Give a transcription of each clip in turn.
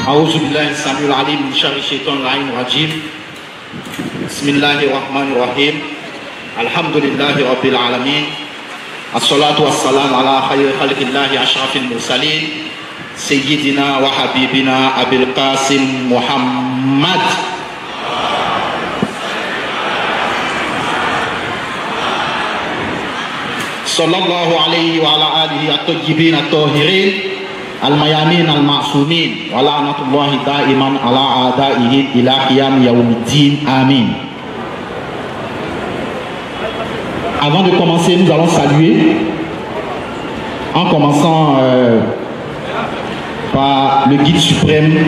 أعوذ بالله السميع العليم من شر الشيطان اللعين الرجيم. بسم الله الرحمن الرحيم. الحمد لله رب العالمين. الصلاة والسلام على خير خلق الله أشرف المرسلين سيدنا وحبيبنا أبي القاسم محمد صلى الله عليه وعلى آله الطيبين الطاهرين الميامين المعصومين ولعنة الله دائما على أعدائه إلى قيام يوم الدين آمين. Avant de commencer, nous allons saluer en commençant par le guide suprême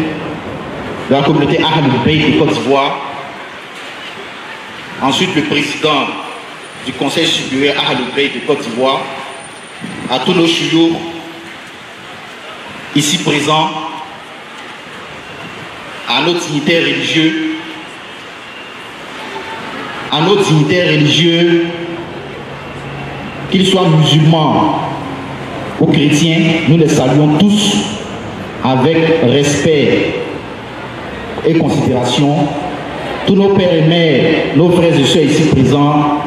de la communauté Ahlul Bayt de Côte d'Ivoire, ensuite le président du conseil supérieur Ahlul Bayt de Côte d'Ivoire, à tous nos chouyours ici présents, à nos dignitaires religieux, qu'ils soient musulmans ou chrétiens, nous les saluons tous avec respect et considération. Tous nos pères et mères, nos frères et sœurs ici présents,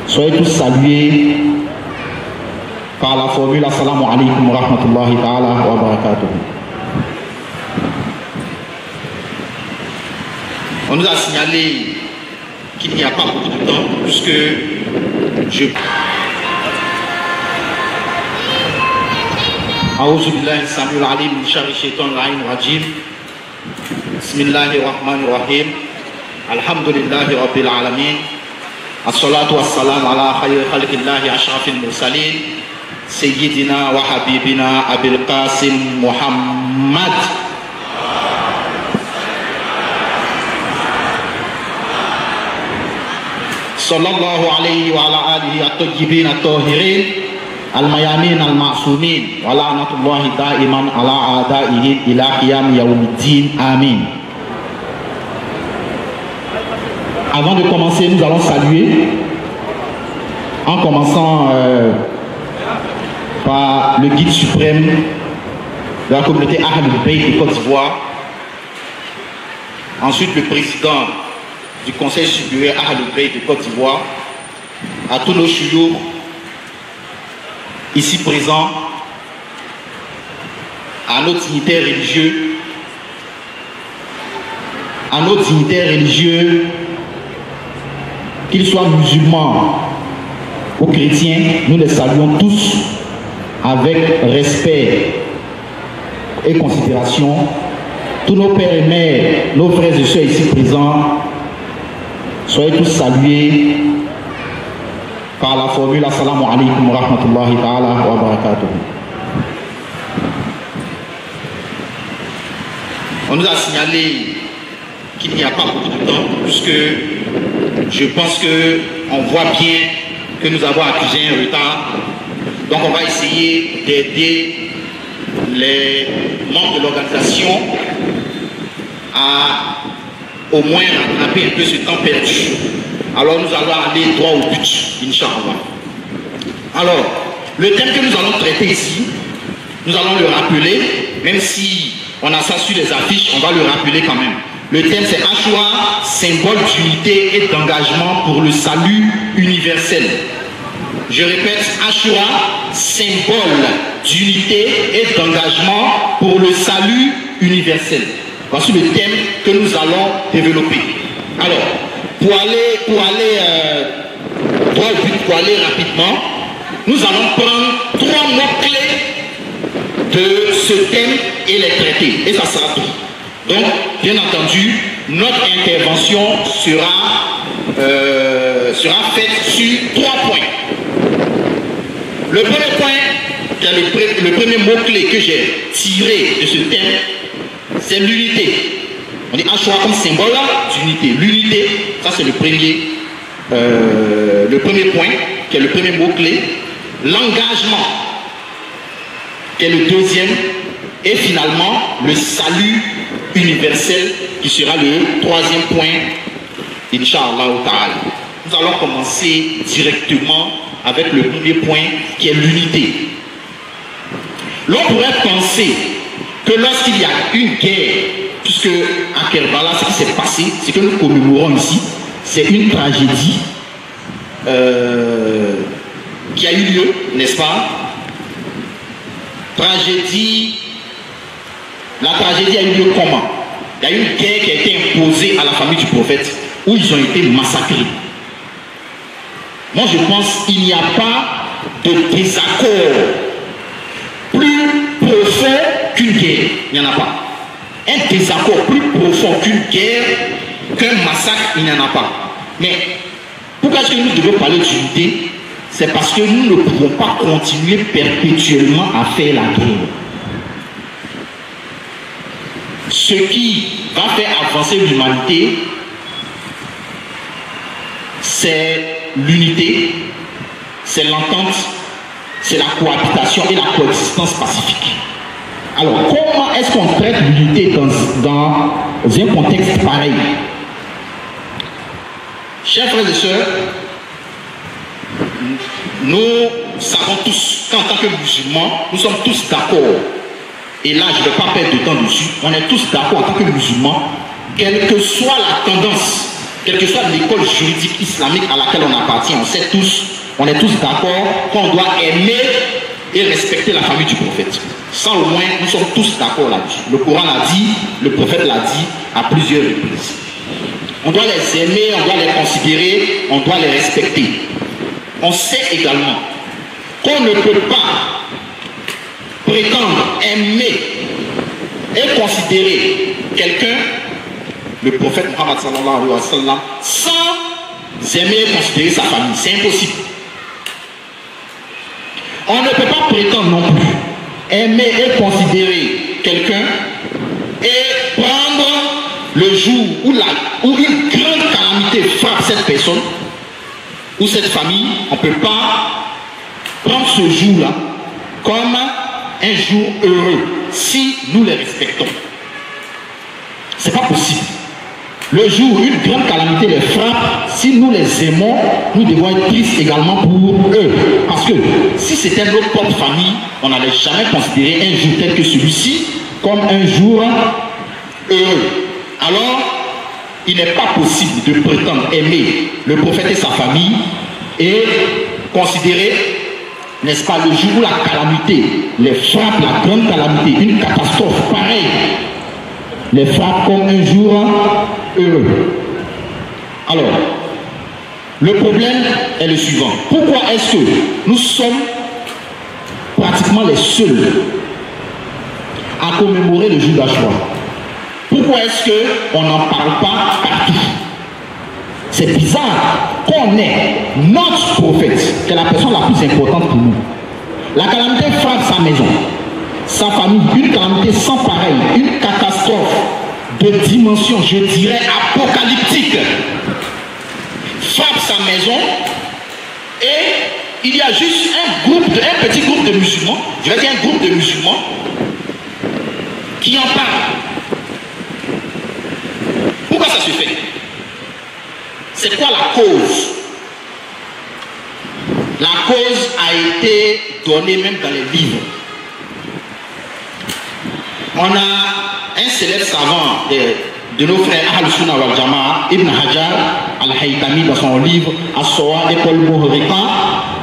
soyez tous salués par la formule Assalamu alaikum wa rahmatullahi ta'ala wa barakatuh. On nous a signalé qu'il n'y a pas beaucoup de temps puisque أعوذ بالله السميع العليم من شر الشيطان اللعين الرجيم. بسم الله الرحمن الرحيم. الحمد لله رب العالمين. الصلاة والسلام على خير خلق الله أشرف المرسلين سيدنا وحبيبنا أبي القاسم محمد صلى الله عليه وعلى آله الطيبين الطاهرين الميامين المعصومين ولعنة الله دائما على أعدائه إلى قيام يوم الدين آمين. Avant de commencer, nous allons saluer en commençant par le guide suprême de la communauté Ahlul Bayt de Côte d'Ivoire, ensuite le président du conseil supérieur Ahlul Bayt de Côte d'Ivoire, à tous nos chouyours ici présents, à nos dignitaires religieux, qu'ils soient musulmans ou chrétiens, nous les saluons tous avec respect et considération. Tous nos pères et mères, nos frères et sœurs ici présents, soyez tous salués par la formule Assalamu alaikum wa rahmatullahi ta'ala wa barakatuh. On nous a signalé qu'il n'y a pas beaucoup de temps puisque je pense qu'on voit bien que nous avons accusé un retard. Donc on va essayer d'aider les membres de l'organisation à au moins rattraper un peu ce temps perdu. Alors nous allons aller droit au but, Inch'Allah. Alors, le thème que nous allons traiter ici, nous allons le rappeler, même si on a ça sur les affiches, on va le rappeler quand même. Le thème c'est Ashura, symbole d'unité et d'engagement pour le salut universel. Je répète, Ashura, symbole d'unité et d'engagement pour le salut universel. Voici le thème que nous allons développer. Alors, pour aller rapidement, nous allons prendre 3 mots-clés de ce thème et les traiter. Et ça sera tout. Donc, bien entendu, notre intervention sera faite sur 3 points. Le premier point, le premier mot-clé que j'ai tiré de ce thème, c'est l'unité. On dit Ashura comme symbole d'unité. L'unité, ça c'est le premier point, qui est le premier mot-clé. L'engagement, qui est le deuxième. Et finalement, le salut universel, qui sera le 3e point, Inch'Allah ta'ala. Nous allons commencer directement avec le premier point, qui est l'unité. L'on pourrait penser que lorsqu'il y a une guerre, puisque à Kerbala, ce qui s'est passé, ce que nous commémorons ici, c'est une tragédie qui a eu lieu, n'est-ce pas? La tragédie a eu lieu comment? Il y a eu une guerre qui a été imposée à la famille du prophète, où ils ont été massacrés. Moi je pense qu'il n'y a pas de désaccord plus profond qu'une guerre. Il n'y en a pas. Un désaccord plus profond qu'une guerre, qu'un massacre, il n'y en a pas. Mais pourquoi est-ce que nous devons parler d'unité? C'est parce que nous ne pouvons pas continuer perpétuellement à faire la guerre. Ce qui va faire avancer l'humanité, c'est l'unité, c'est l'entente, c'est la cohabitation et la coexistence pacifique. Alors, comment est-ce qu'on traite l'unité dans un contexte pareil? Chers frères et sœurs, nous savons tous qu'en tant que musulmans, nous sommes tous d'accord. Et là, je ne vais pas perdre de temps dessus. On est tous d'accord en tant que musulmans, quelle que soit la tendance, quelle que soit l'école juridique islamique à laquelle on appartient, on est tous d'accord qu'on doit aimer et respecter la famille du prophète. Ça au moins, nous sommes tous d'accord là-dessus. Le Coran l'a dit, le prophète l'a dit à plusieurs reprises. On doit les aimer, on doit les considérer, on doit les respecter. On sait également qu'on ne peut pas prétendre aimer et considérer quelqu'un, le prophète Muhammad sallallahu alayhi wa sallam, sans aimer et considérer sa famille. C'est impossible. On ne peut pas prétendre non plus aimer et considérer quelqu'un et prendre le jour où une grande calamité frappe cette personne ou cette famille. On ne peut pas prendre ce jour-là comme un jour heureux si nous les respectons. C'est pas possible. Le jour où une grande calamité les frappe, si nous les aimons, nous devons être tristes également pour eux. Parce que si c'était notre propre famille, on n'allait jamais considérer un jour tel que celui-ci comme un jour heureux. Alors, il n'est pas possible de prétendre aimer le prophète et sa famille et considérer, n'est-ce pas, le jour où la calamité les frappe, la grande calamité, une catastrophe pareille, les frappe comme un jour heureux. Alors, le problème est le suivant. Pourquoi est-ce que nous sommes pratiquement les seuls à commémorer le jour d'Achoura? Pourquoi est-ce qu'on n'en parle pas partout? C'est bizarre qu'on ait notre prophète, qui est la personne la plus importante pour nous. La calamité frappe sa maison, sa famille, une calamité sans pareil, une catastrophe de dimension, je dirais, apocalyptique, frappe sa maison et il y a juste un petit groupe de musulmans, je vais dire un groupe de musulmans qui en parle. Pourquoi ça se fait? C'est quoi la cause? La cause a été donnée même dans les livres. On a un célèbre savant de nos frères Ahl-Sunnah wal Jama'a, Ibn Hajar al-Haytami, dans son livre As-Sawa École Mohorika,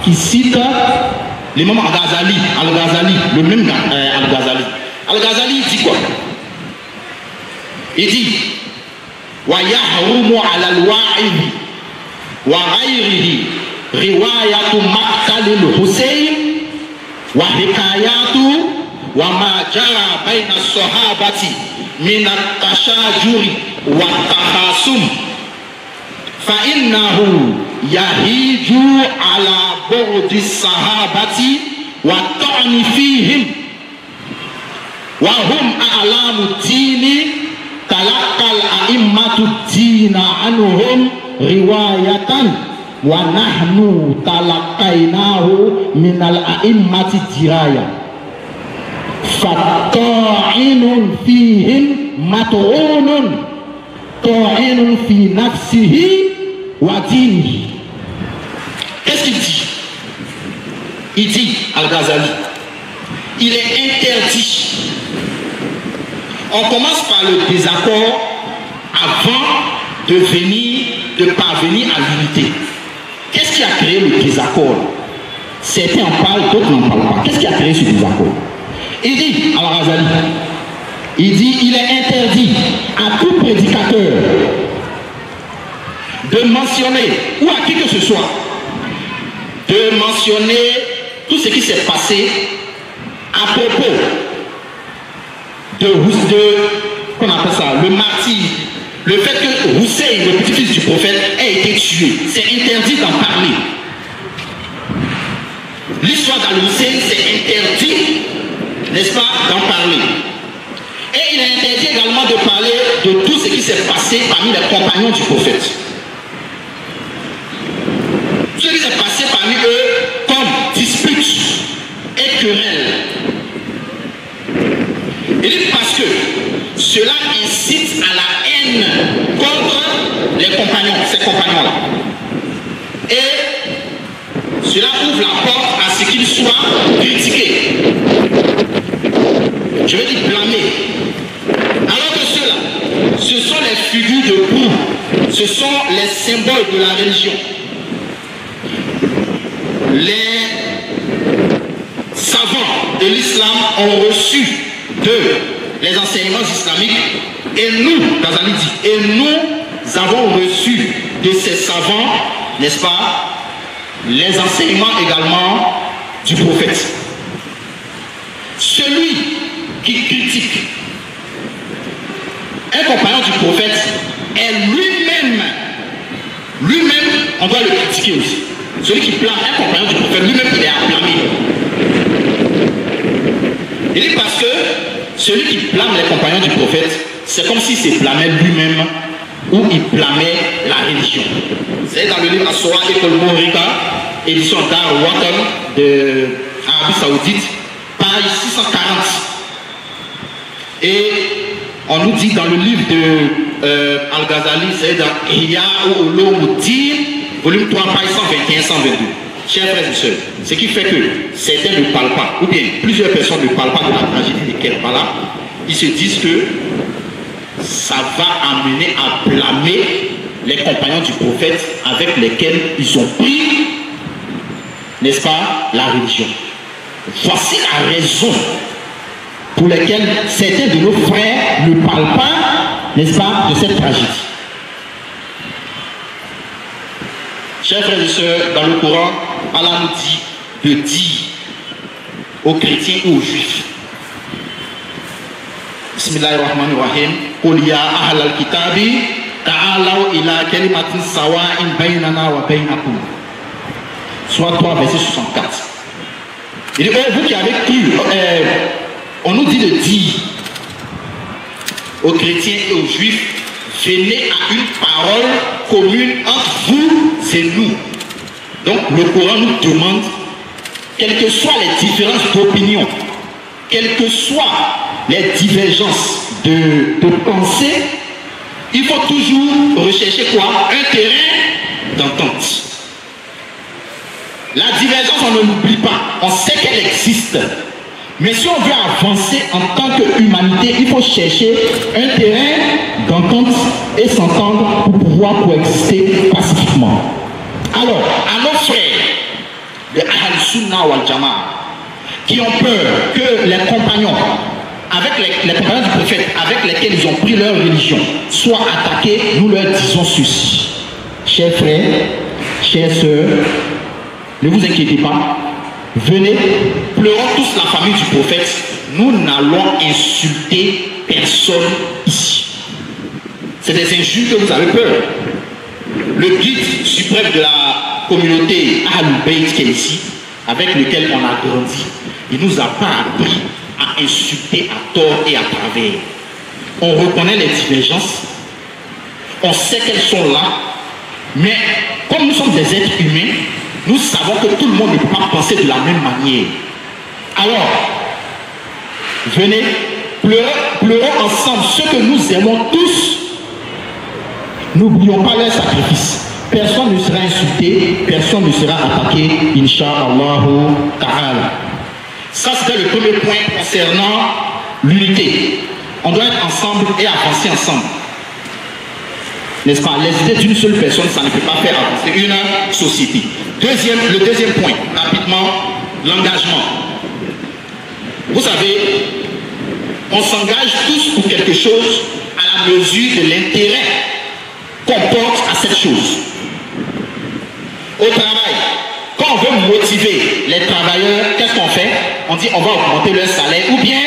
qui cite l'imam Al-Ghazali, le même Al-Ghazali. Al-Ghazali dit quoi? Il dit wa yahrumu ala al-wa'id wa ghayrihi riwayatu maqtal al-Husayn wa hikayatu wa ma jara bayna as-sahabati min at-tashajuri wa at-takhasum fa innahu yahiju ala bu'di as-sahabati wa ta'ni fihim wa hum a'lamu ad-dini talaqal a'immatu ad-dina anhum riwayatan wa nahnu talaqainahu min al-a'immati diraya fatta'inun fihim mat'unun ta'inun fi nafsihi wa dinihi. Qu'est-ce qu'il dit? Il dit, Al-Ghazali, il est interdit On commence par le désaccord avant de parvenir à l'unité. Qu'est-ce qui a créé le désaccord? Certains en parlent, d'autres n'en parlent pas. Qu'est-ce qui a créé ce désaccord? Il dit, Al-Ghazali, il dit, il est interdit à tout prédicateur de mentionner, ou à qui que ce soit, de mentionner tout ce qui s'est passé à propos qu'on appelle ça, le martyr, le fait que Hussein, le petit-fils du prophète, ait été tué. C'est interdit d'en parler. L'histoire d'Al-Hussein, c'est interdit, n'est-ce pas, d'en parler. Et il est interdit également de parler de tout ce qui s'est passé parmi les compagnons du prophète. Ce qui s'est passé parmi eux comme disputes et querelles. Il dit parce que cela incite à la haine contre les compagnons, ces compagnons-là. Et cela ouvre la porte à ce qu'ils soient critiqués. Je veux dire blâmés. Alors que ceux-là, ce sont les figures de proue, ce sont les symboles de la religion. Les savants de l'islam ont reçu les enseignements islamiques et nous, Ghazali dit, et nous avons reçu de ces savants, n'est-ce pas, les enseignements également du prophète. Celui qui critique un compagnon du prophète est lui-même, on doit le critiquer aussi. Celui qui blâme un compagnon du prophète, lui-même il est à blâmer. Il dit parce que celui qui blâme les compagnons du prophète, c'est comme s'il se blâmait lui-même ou il blâmait la religion. C'est dans le livre Assoa et Kolmorika, édition Dar Watan de Arabie Saoudite, page 640. Et on nous dit dans le livre de Al-Ghazali, c'est dans Ihya Ulumuddin, volume 3, page 121-122. Chers frères et sœurs, ce qui fait que certains ne parlent pas, ou bien plusieurs personnes ne parlent pas de la tragédie de Kerbala, ils se disent que ça va amener à blâmer les compagnons du prophète avec lesquels ils ont pris, n'est-ce pas, la religion. Voici la raison pour laquelle certains de nos frères ne parlent pas, n'est-ce pas, de cette tragédie. Chers frères et sœurs, dans le Coran, Allah nous dit de dire aux chrétiens et aux juifs, Bismillahirrahmanirrahim, Qul ya ahl al-kitabi ta'alaw ila kalimatin sawa'in baynana wa baynakum. Soit 3, verset 64. Il dit, oh, vous qui avez cru, on nous dit de dire aux chrétiens et aux juifs, venez à une parole commune entre vous et nous. Donc le Coran nous demande, quelles que soient les différences d'opinion, quelles que soient les divergences de pensée, il faut toujours rechercher quoi? Un terrain d'entente. La divergence, on ne l'oublie pas, on sait qu'elle existe. Mais si on veut avancer en tant qu'humanité, il faut chercher un terrain d'entente et s'entendre pour pouvoir coexister pacifiquement. Alors, à nos frères de Ahl Sunnah wal Jama'a qui ont peur que les compagnons, avec les compagnons du prophète avec lesquels ils ont pris leur religion, soient attaqués, nous leur disons ceci. Chers frères, chères sœurs, ne vous inquiétez pas. Venez, pleurons tous la famille du prophète. Nous n'allons insulter personne ici. C'est des injures que vous avez peur. Le guide suprême de la communauté Ahlul Bayt qui est ici, avec lequel on a grandi, il ne nous a pas appris à insulter à tort et à travers. On reconnaît les divergences, on sait qu'elles sont là, mais comme nous sommes des êtres humains, nous savons que tout le monde ne peut pas penser de la même manière. Alors, venez, pleurons ensemble ce que nous aimons tous. N'oublions pas leur sacrifice. Personne ne sera insulté, personne ne sera attaqué, Inch'Allah Ta'ala. Ça, c'était le premier point concernant l'unité. On doit être ensemble et avancer ensemble. N'est-ce pas? Les idées d'une seule personne, ça ne peut pas faire avancer une société. Le deuxième point, rapidement, l'engagement. Vous savez, on s'engage tous pour quelque chose à la mesure de l'intérêt qu'on porte à cette chose. Au travail, quand on veut motiver les travailleurs, qu'est-ce qu'on fait? On dit on va augmenter leur salaire ou bien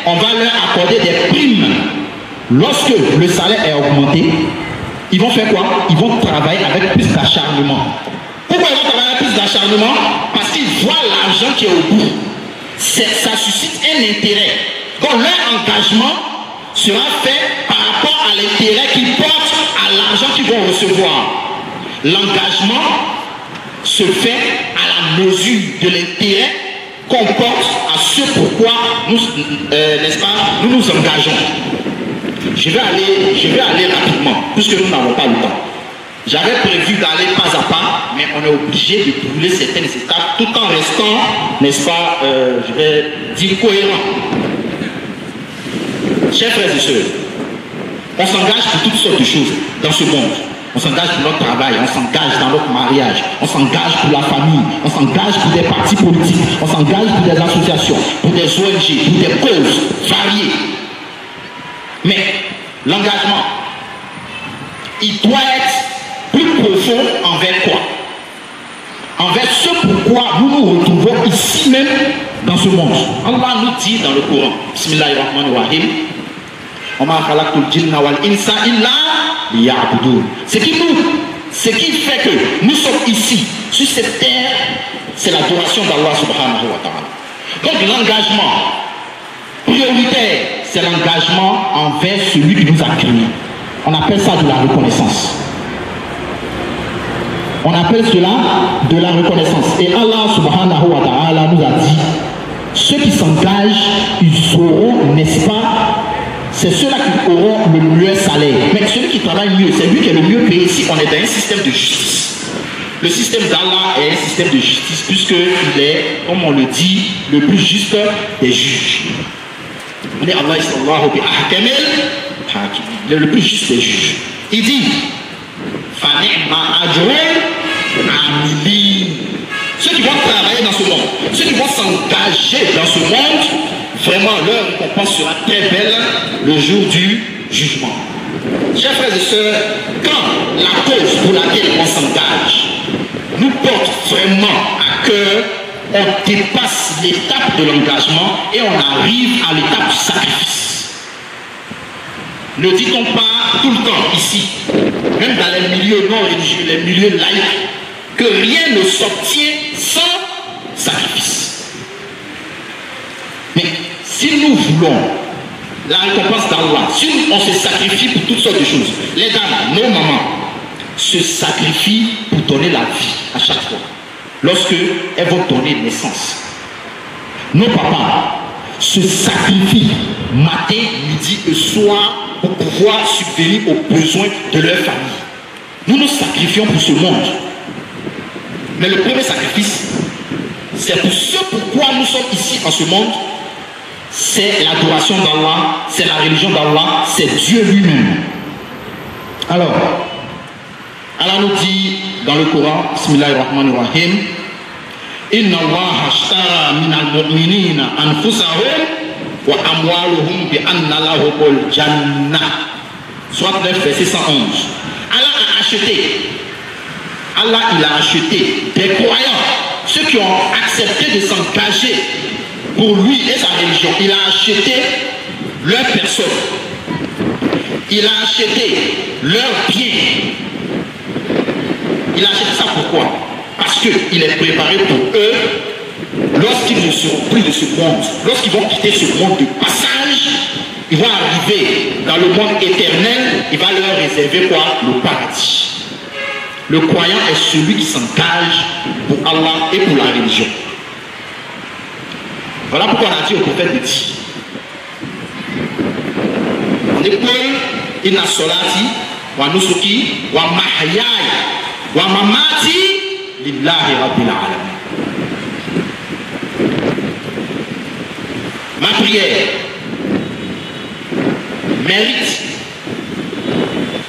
on va leur accorder des primes. Lorsque le salaire est augmenté, ils vont faire quoi? Ils vont travailler avec plus d'acharnement. Pourquoi ils vont travailler avec plus d'acharnement? Parce qu'ils voient l'argent qui est au bout. Ça suscite un intérêt. Donc leur engagement sera fait par rapport à l'intérêt qu'ils portent à l'argent qu'ils vont recevoir. L'engagement se fait à la mesure de l'intérêt qu'on porte à ce pourquoi nous, n'est-ce pas, nous nous engageons. Je vais aller rapidement, puisque nous n'avons pas le temps. J'avais prévu d'aller pas à pas, mais on est obligé de brûler certaines étapes tout en restant, n'est-ce pas, je vais dire cohérent. Chers frères et sœurs, on s'engage pour toutes sortes de choses dans ce monde. On s'engage pour notre travail, on s'engage dans notre mariage, on s'engage pour la famille, on s'engage pour des partis politiques, on s'engage pour des associations, pour des ONG, pour des causes variées. Mais l'engagement, il doit être plus profond envers quoi? Envers ce pourquoi nous nous retrouvons ici même dans ce monde. Allah nous dit dans le Coran, Bismillahirrahmanirrahim, ce qui fait que nous sommes ici, sur cette terre, c'est l'adoration d'Allah subhanahu wa ta'ala. Donc l'engagement prioritaire, c'est l'engagement envers celui qui nous a créés. On appelle ça de la reconnaissance. On appelle cela de la reconnaissance. Et Allah subhanahu wa ta'ala nous a dit, ceux qui s'engagent, ils auront, n'est-ce pas, c'est ceux-là qui auront le mieux salaire. Mais celui qui travaille mieux, c'est lui qui est le mieux payé. Ici, on est dans un système de justice. Le système d'Allah est un système de justice, puisqu'il est, comme on le dit, le plus juste des juges. On est Allah sallallahu bi ahkamil hakim, le plus juste des juges. Il dit, ceux qui vont travailler dans ce monde, ceux qui vont s'engager dans ce monde, vraiment leur récompense sera très belle le jour du jugement. Chers frères et sœurs, quand la cause pour laquelle on s'engage nous porte vraiment à cœur, on dépasse l'étape de l'engagement et on arrive à l'étape du sacrifice. Ne dit-on pas tout le temps ici, même dans les milieux non religieux, les milieux laïcs, que rien ne s'obtient sans sacrifice? Mais si nous voulons la récompense d'Allah, si on se sacrifie pour toutes sortes de choses, les dames, nos mamans, se sacrifient pour donner la vie à chaque fois, lorsque elles vont donner naissance. Nos papas se sacrifient matin, midi et soir pour pouvoir subvenir aux besoins de leur famille. Nous nous sacrifions pour ce monde. Mais le premier sacrifice, c'est pour ce pourquoi nous sommes ici en ce monde. C'est l'adoration d'Allah, c'est la religion d'Allah, c'est Dieu lui-même. Alors, Allah nous dit dans le Coran, Bismillahirrahmanirrahim, Inna Allah ashtara min al-mu'minina anfusahum wa amwaluhum bi anna lahumul jannah. Soit 9, verset 111. Allah il a acheté des croyants, ceux qui ont accepté de s'engager pour lui et sa religion. Il a acheté leur personne, il a acheté leurs biens. Il a acheté ça pourquoi? Parce qu'il est préparé pour eux lorsqu'ils ne seront plus de ce monde, lorsqu'ils vont quitter ce monde de passage, ils vont arriver dans le monde éternel, il va leur réserver quoi? Le paradis. Le croyant est celui qui s'engage pour Allah et pour la religion. Voilà pourquoi on a dit au prophète de dire, on écoute inna solati wa nusuki wa mahyaya wa mamati lillahi rabbil alamin. Ma prière, mérite.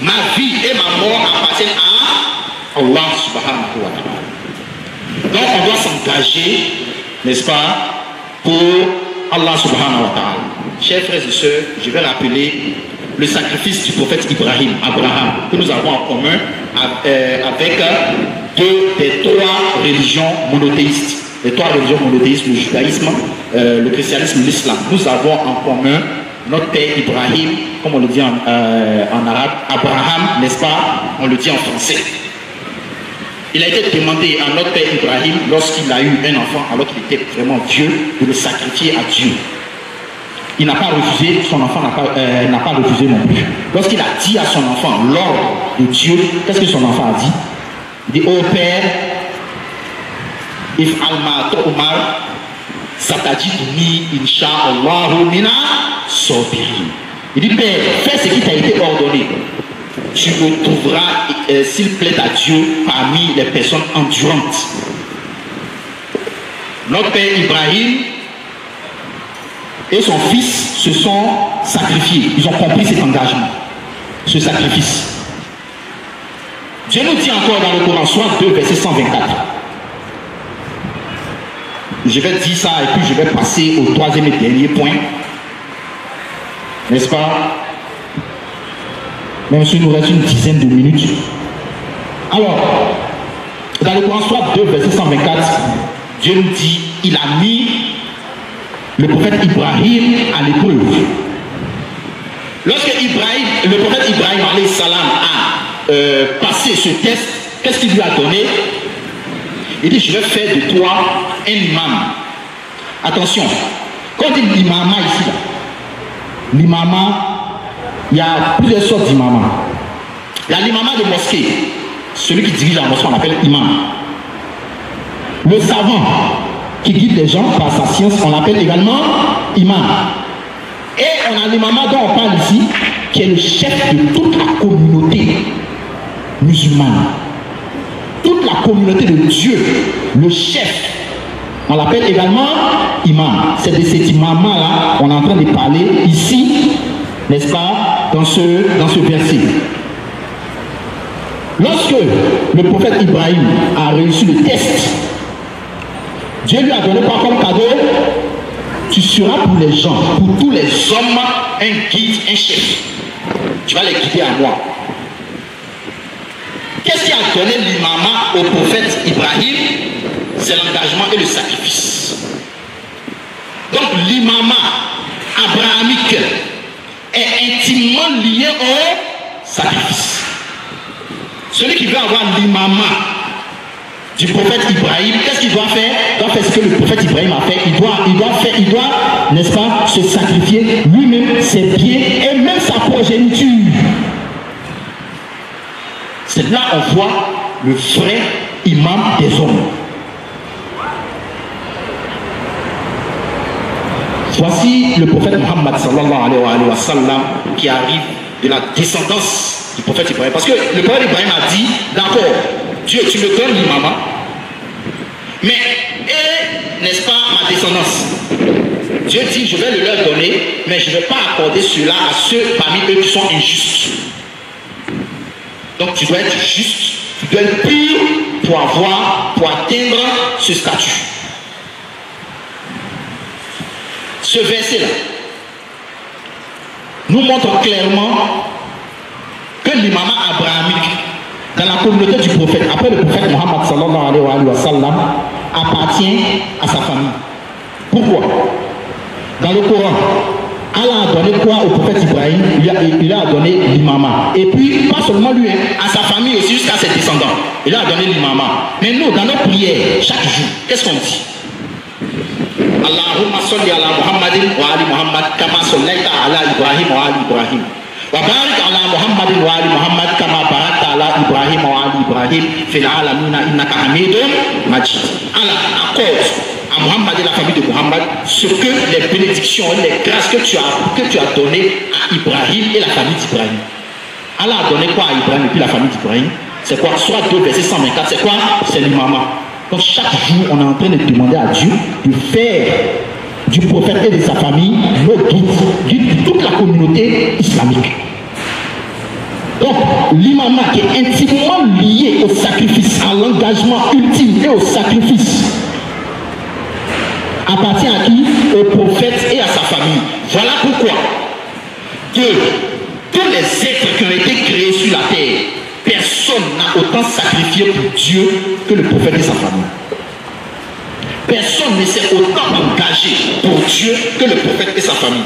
Ma vie et ma mort appartiennent à Allah subhanahu wa ta'ala. Donc on doit s'engager, n'est-ce pas, pour Allah subhanahu wa ta'ala. Chers frères et sœurs, je vais rappeler le sacrifice du prophète Ibrahim, Abraham, que nous avons en commun avec des trois religions monothéistes. Les trois religions monothéistes, le judaïsme, le christianisme, l'islam. Nous avons en commun notre père Ibrahim, comme on le dit en arabe, Abraham, n'est-ce pas? On le dit en français. Il a été demandé à notre père Ibrahim, lorsqu'il a eu un enfant, alors qu'il était vraiment vieux, de le sacrifier à Dieu. Il n'a pas refusé, son enfant n'a pas refusé non plus. Lorsqu'il a dit à son enfant l'ordre de Dieu, qu'est-ce que son enfant a dit? Il dit, oh père, if alma umar satajiduni insha'Allahu mina sabirin. Il dit, père, fais ce qui t'a été ordonné. Tu me trouveras, s'il plaît à Dieu, parmi les personnes endurantes. Notre père Ibrahim et son fils se sont sacrifiés. Ils ont compris cet engagement, ce sacrifice. Dieu nous dit encore dans le Coran, soit 2, verset 124. Je vais dire ça et puis je vais passer au troisième et dernier point. N'est-ce pas? Même s'il nous reste une dizaine de minutes. Alors, dans le Coran, soit 2, verset 124, Dieu nous dit, il a mis le prophète Ibrahim à l'épreuve. Lorsque le prophète Ibrahim alayhi salam a passé ce test, qu'est-ce qu'il lui a donné? Il dit, je vais faire de toi un imam. Attention, quand on dit l'imama ici, l'imama, il y a plusieurs sortes d'imama. Il y a l'imama de mosquée, celui qui dirige la mosquée, on l'appelle imam. Le savant qui guide les gens par sa science, on l'appelle également imam. Et on a l'imama dont on parle ici, qui est le chef de toute la communauté musulmane. Toute la communauté de Dieu, le chef, on l'appelle également imam. C'est de cet imam-là on est en train de parler ici, n'est-ce pas, dans ce verset. Lorsque le prophète Ibrahim a réussi le test, Dieu lui a donné quoi comme cadeau? Tu seras pour les gens, pour tous les hommes, un guide, un chef. Tu vas les guider à moi. Qu'est-ce qui a donné l'imama au prophète Ibrahim? C'est l'engagement et le sacrifice. Donc l'imama abrahamique est intimement lié au sacrifice. Celui qui veut avoir l'imama du prophète Ibrahim, qu'est-ce qu'il doit faire? Il doit faire ce que le prophète Ibrahim a fait. Il doit, n'est-ce pas, se sacrifier lui-même, ses pieds et même sa progéniture. C'est là on voit le vrai imam des hommes. Voici le prophète Muhammad sallallahu alayhi wa sallam qui arrive de la descendance du prophète Ibrahim. Parce que le prophète Ibrahim a dit, d'accord, Dieu, tu me donnes l'imama, mais n'est-ce pas ma descendance? Dieu dit, je vais le leur donner, mais je ne vais pas accorder cela à ceux parmi eux qui sont injustes. Donc tu dois être juste, tu dois être pur pour atteindre ce statut. Ce verset-là nous montre clairement que l'imama abrahamique dans la communauté du prophète, après le prophète Muhammad sallallahu alayhi wa sallam, appartient à sa famille. Pourquoi? Dans le Coran, Allah a donné quoi au prophète Ibrahim? Il a donné l'imama. Et puis, pas seulement lui, à sa famille aussi, jusqu'à ses descendants. Il a donné l'imama. Mais nous, dans nos prières, chaque jour, qu'est-ce qu'on dit? Allahumma salli ala Muhammadin wa ali Muhammad kama sallaita ala Ibrahim wa ali Ibrahim. Wa barik ala Muhammadin wa ali Muhammad kama barakta ala Ibrahim wa ali Ibrahim fil alamina innaka hamidun majid. Allah accorde à Muhammad et la famille de Muhammad ce que les bénédictions, les grâces que tu as données à Ibrahim et la famille d'Ibrahim. Allah a donné quoi à Ibrahim et puis la famille d'Ibrahim? C'est quoi? Soit 2 verset 124, c'est quoi? C'est l'imama. Donc chaque jour, on est en train de demander à Dieu de faire du prophète et de sa famille, le guide toute la communauté islamique. Donc, l'imama qui est intimement lié au sacrifice, à l'engagement ultime et au sacrifice, appartient à qui? Au prophète et à sa famille. Voilà pourquoi que tous les êtres qui ont été créés sur la terre, personne n'a autant sacrifié pour Dieu que le prophète et sa famille. Personne ne s'est autant engagé pour Dieu que le prophète et sa famille.